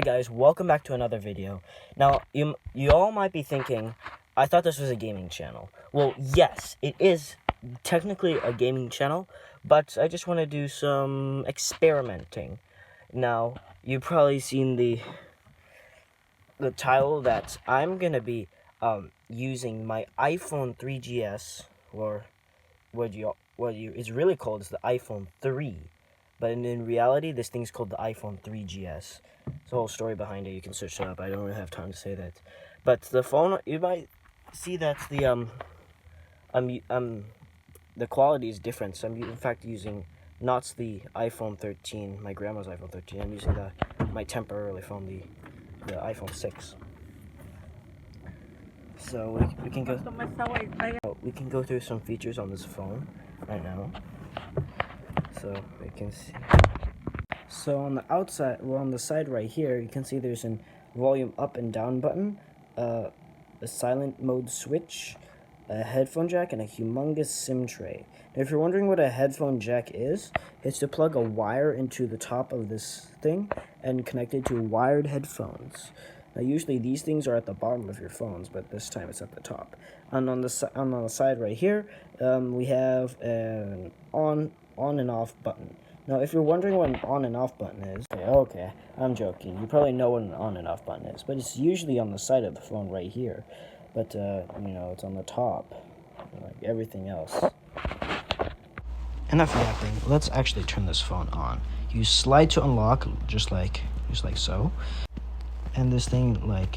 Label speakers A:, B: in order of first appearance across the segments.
A: Guys, welcome back to another video. Now, you all might be thinking, I thought this was a gaming channel. Well, yes, it is technically a gaming channel, but I just want to do some experimenting. Now, you've probably seen the title that I'm gonna be using my iPhone 3GS, or what it's really called is the iPhone 3. But in reality, this thing's called the iPhone 3GS. There's a whole story behind it. You can search it up. I don't really have time to say that. But the phone, you might see that the quality is different. So I'm in fact using not the iPhone 13, my grandma's iPhone 13. I'm using my temporary phone, the iPhone 6. So we can go through some features on this phone right now. So we can see. So on the outside, well, on the side right here, you can see there's a volume up and down button, a silent mode switch, a headphone jack, and a humongous SIM tray. Now, if you're wondering what a headphone jack is, it's to plug a wire into the top of this thing and connect it to wired headphones. Now, usually these things are at the bottom of your phones, but this time it's at the top. And on the side right here, we have an on and off button. Now, if you're wondering what an on and off button is, okay, I'm joking. You probably know what an on and off button is, but it's usually on the side of the phone right here. But, it's on the top, like everything else. Enough yapping. Let's actually turn this phone on. You slide to unlock, just like so. And this thing,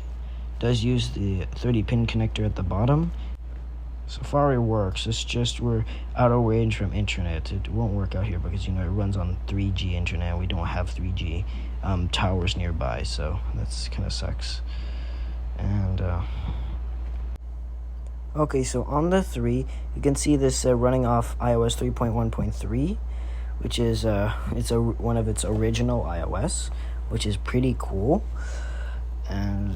A: does use the 30-pin connector at the bottom. Safari works, it's just we're out of range from internet. It won't work out here because, it runs on 3G internet. We don't have 3G towers nearby, so that's kind of sucks. And, okay, so on the 3, you can see this running off iOS 3.1.3, which is, one of its original iOS, which is pretty cool. And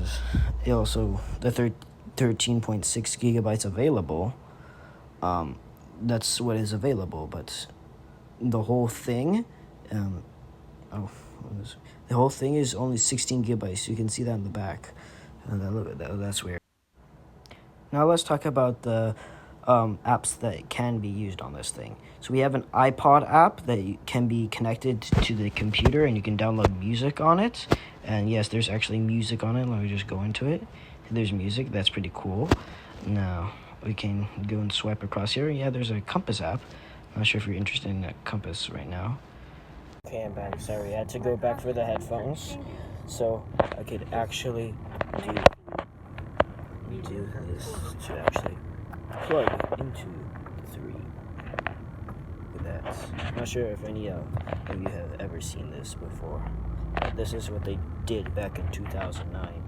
A: it also, the 13.6 gigabytes available, that's what is available, but the whole thing, the whole thing is only 16 gigabytes. You can see that in the back. That's weird. Now let's talk about the apps that can be used on this thing. So we have an iPod app that can be connected to the computer, and you can download music on it. And yes, there's actually music on it. Let me just go into it. There's music. That's pretty cool. Now we can go and swipe across here. Yeah, there's a compass app. I'm not sure if you're interested in that compass right now. Okay, I'm back. Sorry, I had to go back for the headphones, so I could actually do this to actually plug into the 3. Look at that. I'm not sure if any of you have ever seen this before. This is what they did back in 2009.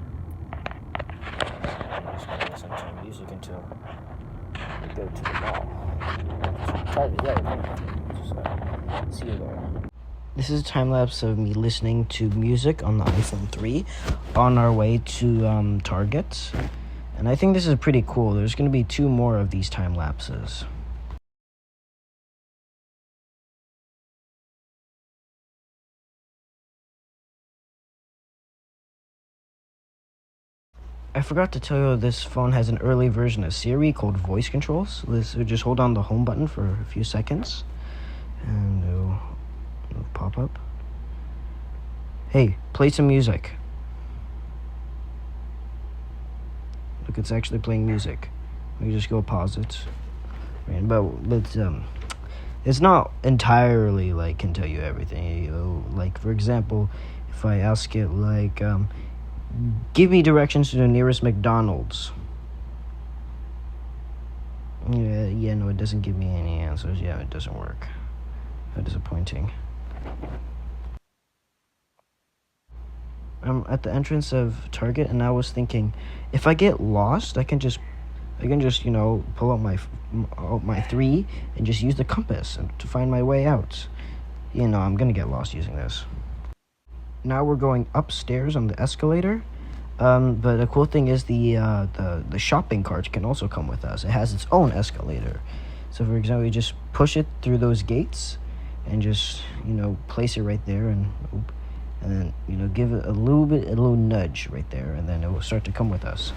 A: I'm just gonna listen to music until we go to the mall. See you there. This is a time lapse of me listening to music on the iPhone 3 on our way to Target. And I think this is pretty cool. There's going to be 2 more of these time lapses. I forgot to tell you this phone has an early version of Siri called voice controls. So just hold on the home button for a few seconds and it'll pop up. Hey, play some music. Look, it's actually playing music. Let me just go pause it. Right, but it's not entirely can tell you everything. Like, for example, if I ask it give me directions to the nearest McDonald's. Yeah, no, it doesn't give me any answers. Yeah, it doesn't work. How disappointing. I'm at the entrance of Target, and I was thinking, if I get lost, I can just pull out my 3 and just use the compass to find my way out. I'm gonna get lost using this. Now we're going upstairs on the escalator, but the cool thing is the shopping cart can also come with us. It has its own escalator. So for example, you just push it through those gates and just place it right there, and and then give it a little nudge right there, and then it will start to come with us.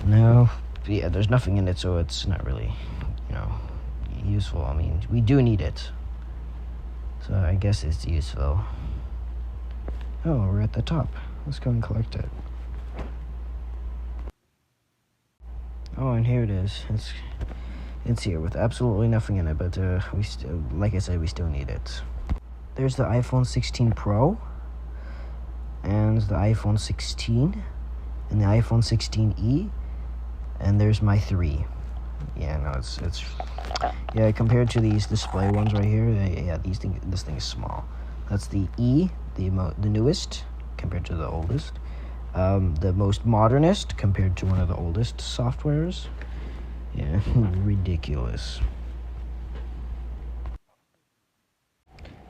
A: Now, yeah, there's nothing in it, so it's not really useful. I mean, we do need it, so I guess it's useful. Oh, we're at the top. Let's go and collect it. Oh, and here it is. It's here with absolutely nothing in it, but we still, like I said, we still need it. There's the iPhone 16 Pro, and the iPhone 16, and the iPhone 16e, and there's my 3. Yeah, no, it's yeah, compared to these display ones right here, yeah, this thing is small. That's the E, the newest compared to the oldest. The most modernist compared to one of the oldest softwares. Yeah, ridiculous.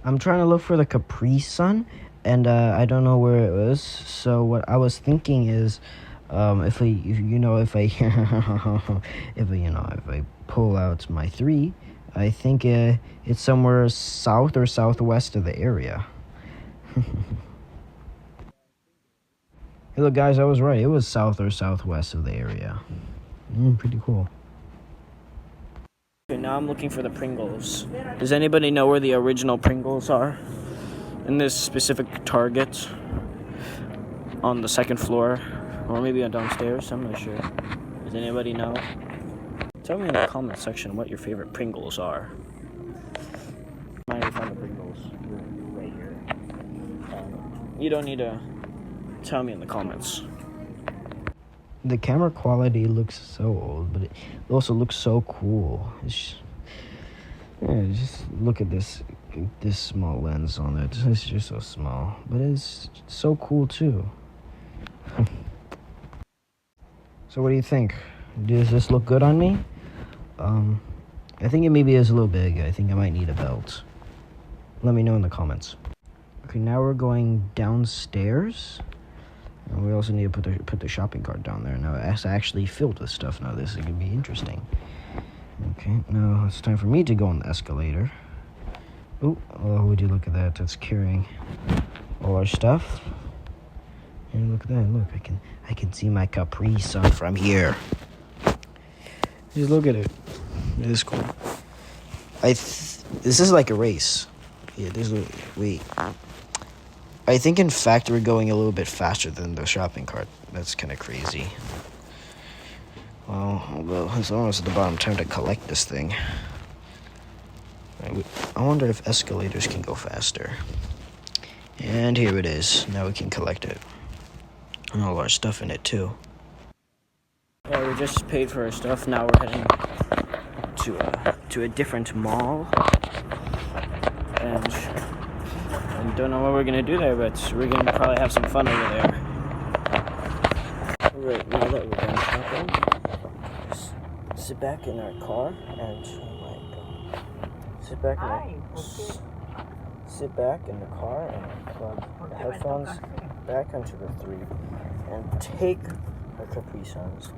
A: I'm trying to look for the Capri Sun, and I don't know where it was. So what I was thinking is, if I pull out my 3, I think it's somewhere south or southwest of the area. Hey, look, guys, I was right. It was south or southwest of the area. Pretty cool. Okay, now I'm looking for the Pringles. Does anybody know where the original Pringles are? In this specific Target on the 2nd floor, or maybe on downstairs. I'm not sure. Does anybody know? Tell me in the comment section what your favorite Pringles are. I finally found the Pringles right here. You don't need to tell me in the comments. The camera quality looks so old, but it also looks so cool. Just look at this small lens on it. It's just so small, but it's so cool too. So what do you think? Does this look good on me? I think it maybe is a little big. I think I might need a belt. Let me know in the comments. Okay, now we're going downstairs. And we also need to put the shopping cart down there. Now it's actually filled with stuff. Now this is going to be interesting. Okay, now it's time for me to go on the escalator. Oh, would you look at that? It's carrying all our stuff. And look at that. Look, I can see my Capri Sun from here. Just look at it. It is cool. This is like a race. Yeah, wait. I think, in fact, we're going a little bit faster than the shopping cart. That's kind of crazy. Well, it's almost at the bottom. Time to collect this thing. I wonder if escalators can go faster. And here it is. Now we can collect it. And all our stuff in it, too. Yeah, we just paid for our stuff. Now we're heading to a different mall. And I don't know what we're gonna do there, but we're gonna probably have some fun over there. Right, now that we're done shopping, just sit back in our car and sit back in the car and plug the headphones back onto the 3 and take our Capri Suns.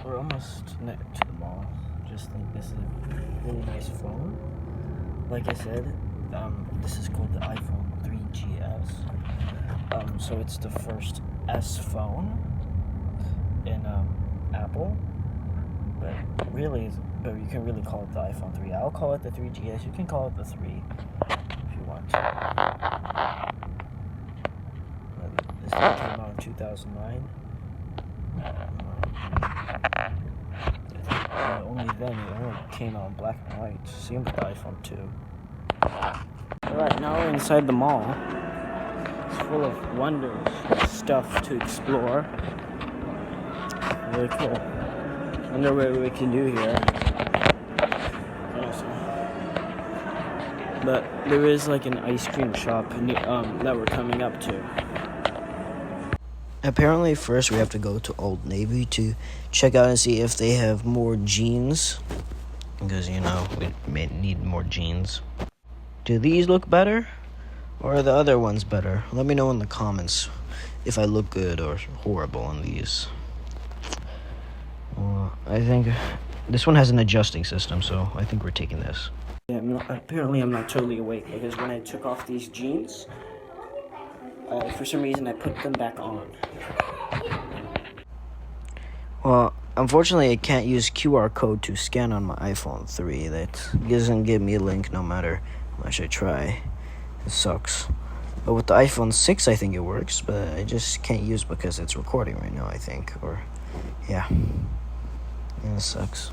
A: We're almost next to the mall. Just think this is a really nice phone. Like I said, this is called the iPhone 3GS. So it's the first S phone in Apple. But you can really call it the iPhone 3. I'll call it the 3GS. You can call it the 3 if you want to. This thing came out in 2009. Only then it only came out in black and white. Same with the iPhone 2. Alright, now we're inside the mall. It's full of wonders, stuff to explore. Really cool. Wonder what we can do here. But there is like an ice cream shop that we're coming up to. Apparently, first we have to go to Old Navy to check out and see if they have more jeans. Because, we may need more jeans. Do these look better? Or are the other ones better? Let me know in the comments if I look good or horrible on these. I think this one has an adjusting system, so I think we're taking this. Yeah, apparently I'm not totally awake because when I took off these jeans, for some reason I put them back on. Well, unfortunately I can't use QR code to scan on my iPhone 3. That doesn't give me a link no matter how much I try. It sucks. But with the iPhone 6 I think it works, but I just can't use because it's recording right now, I think. Yeah, it sucks.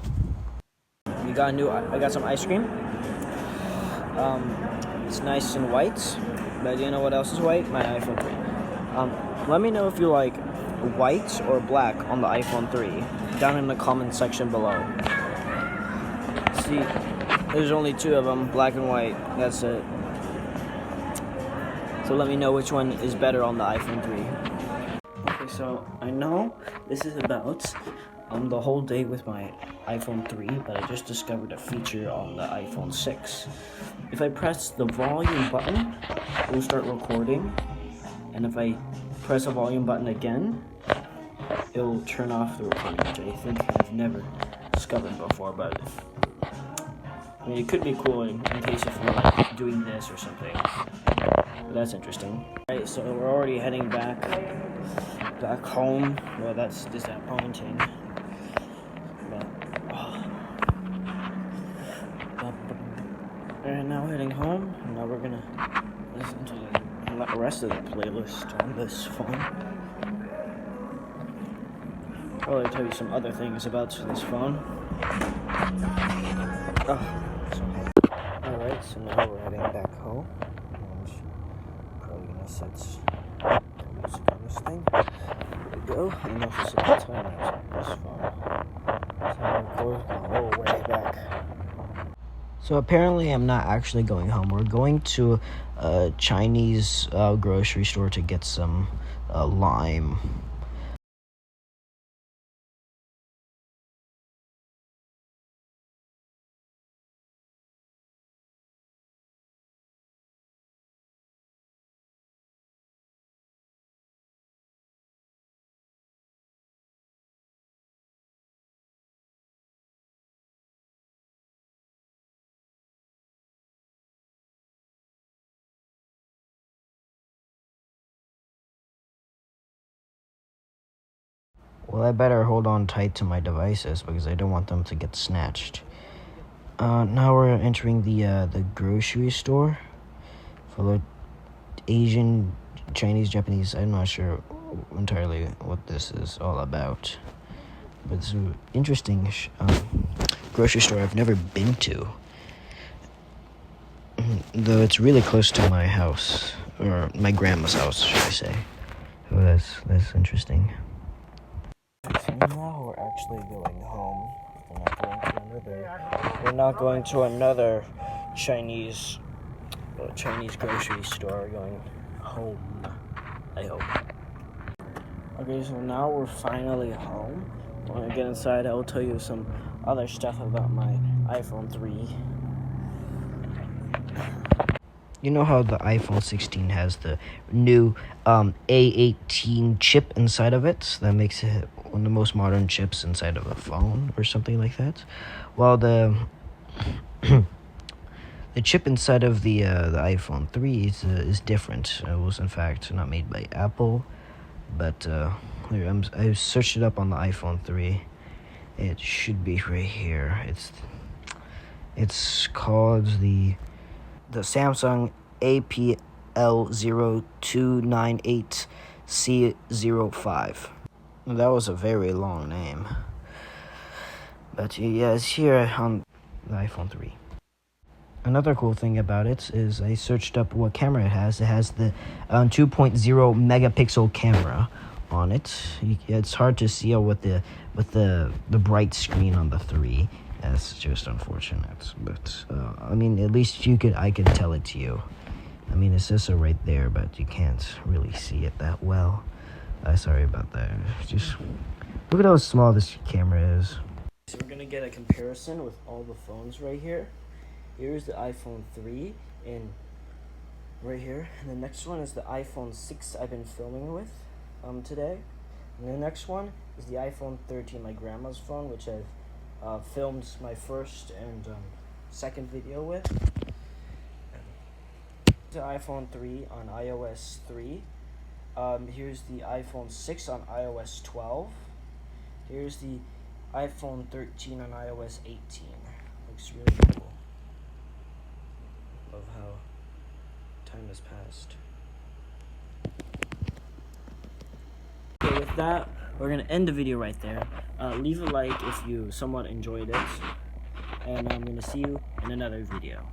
A: I got some ice cream. It's nice and white, but you know what else is white? My iPhone 3. Let me know if you like white or black on the iPhone 3 down in the comment section below. See, there's only two of them, black and white. That's it. So let me know which one is better on the iPhone 3. Okay, so I know this is about the whole day with my iPhone 3, but I just discovered a feature on the iPhone 6. If I press the volume button, it will start recording, and if I press the volume button again, it will turn off the recording, which I think I've never discovered before, but I mean, it could be cool in case if you're like doing this or something. But that's interesting. Alright, so we're already heading back home. Well, that's disappointing. And now we're heading home. Now we're gonna listen to the rest of the playlist on this phone. I'll tell you some other things about this phone. Alright, so now we're heading back home. I'm probably gonna set the music on this thing. There we go. And also set the timer on this phone. So of course, the whole way back. So apparently I'm not actually going home. We're going to a Chinese grocery store to get some lime. Well, I better hold on tight to my devices because I don't want them to get snatched. Now we're entering the grocery store full of Asian, Chinese, Japanese. I'm not sure entirely what this is all about, but it's an interesting grocery store I've never been to. Though it's really close to my house, or my grandma's house, should I say. So that's interesting. So now we're actually going home. We're not going to another Chinese grocery store. We're going home, I hope. Okay, so now we're finally home. When I get inside, I will tell you some other stuff about my iPhone 3. You know how the iPhone 16 has the new A18 chip inside of it? That makes it one of the most modern chips inside of a phone or something like that. Well, the chip inside of the iPhone 3 is different. It was in fact not made by Apple, but I searched it up on the iPhone 3. It should be right here. It's called the Samsung APL0298C05. That was a very long name. But yeah, it's here on the iPhone 3. Another cool thing about it is I searched up what camera it has. It has the 2.0 megapixel camera on it. It's hard to see with the bright screen on the 3. That's just unfortunate, but I mean, at least I could tell it to you. I mean, it says so right there, but you can't really see it that well. Sorry about that. Just look at how small this camera is. So we're gonna get a comparison with all the phones right here. Here's the iPhone 3 and right here, and the next one is the iPhone 6 I've been filming with today, and the next one is the iPhone 13, my grandma's phone, which I've filmed my first and second video with. The iPhone 3 on iOS 3. Here's the iPhone 6 on iOS 12. Here's the iPhone 13 on iOS 18. Looks really cool. Love how time has passed. Okay, with that, we're gonna end the video right there. Leave a like if you somewhat enjoyed it, and I'm gonna see you in another video.